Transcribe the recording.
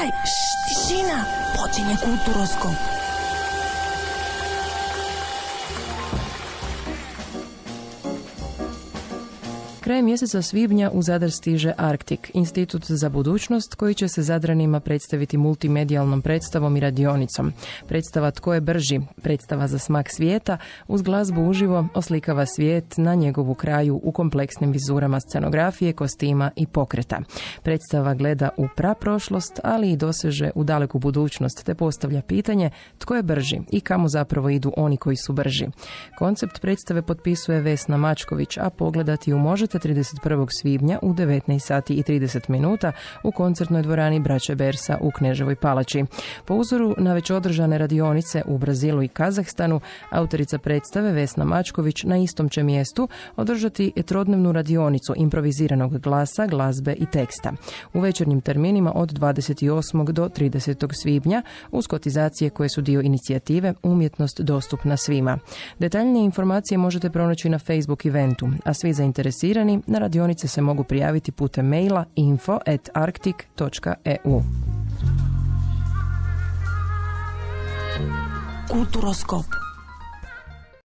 Tišina, počinje Kulturoskop. Krajem mjeseca svibnja u Zadar stiže Arktik, institut za budućnost koji će se Zadranima predstaviti multimedijalnom predstavom i radionicom. Predstava Tko je brži, predstava za smak svijeta, uz glazbu uživo oslikava svijet na njegovu kraju u kompleksnim vizurama scenografije, kostima i pokreta. Predstava gleda u praprošlost, ali i doseže u daleku budućnost, te postavlja pitanje tko je brži i kamo zapravo idu oni koji su brži. Koncept predstave potpisuje Vesna Mačković, a pogledati ju možete 31. svibnja u 19 sati i 30 minuta u koncertnoj dvorani Braće Bersa u Kneževoj palači. Po uzoru na već održane radionice u Brazilu i Kazahstanu, autorica predstave Vesna Mačković na istom će mjestu održati trodnevnu radionicu improviziranog glasa, glazbe i teksta. U večernjim terminima od 28. do 30. svibnja uz kotizacije koje su dio inicijative Umjetnost dostupna svima. Detaljnije informacije možete pronaći na Facebook eventu, a svi zainteresirani na radionice se mogu prijaviti putem maila info@arctic.eu. Kulturoskop.